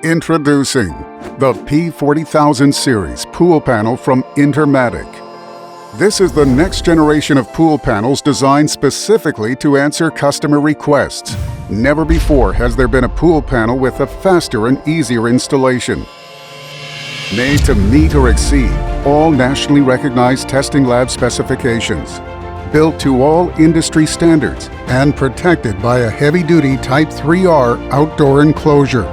Introducing the P40000 series pool panel from Intermatic. This is the next generation of pool panels designed specifically to answer customer requests. Never before has there been a pool panel with a faster and easier installation. Made to meet or exceed all nationally recognized testing lab specifications. Built to all industry standards and protected by a heavy-duty Type 3R outdoor enclosure.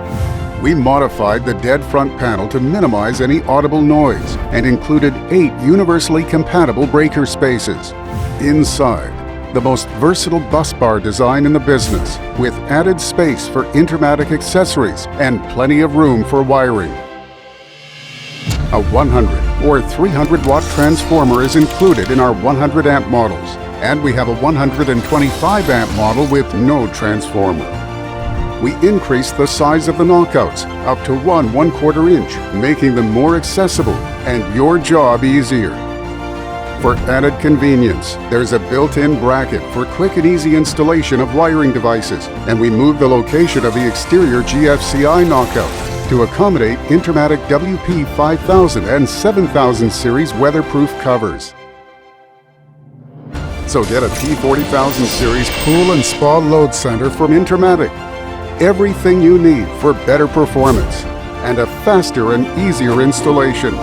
We modified the dead front panel to minimize any audible noise and included 8 universally compatible breaker spaces. Inside, the most versatile bus bar design in the business, with added space for Intermatic accessories and plenty of room for wiring. A 100 or 300 watt transformer is included in our 100 amp models, and we have a 125 amp model with no transformer. We increased the size of the knockouts up to 1/4 inch, making them more accessible and your job easier. For added convenience, there's a built-in bracket for quick and easy installation of wiring devices, and we moved the location of the exterior GFCI knockout to accommodate Intermatic WP5000 and 7000 series weatherproof covers. So get a P40000 series pool and spa load center from Intermatic. Everything you need for better performance and a faster and easier installation.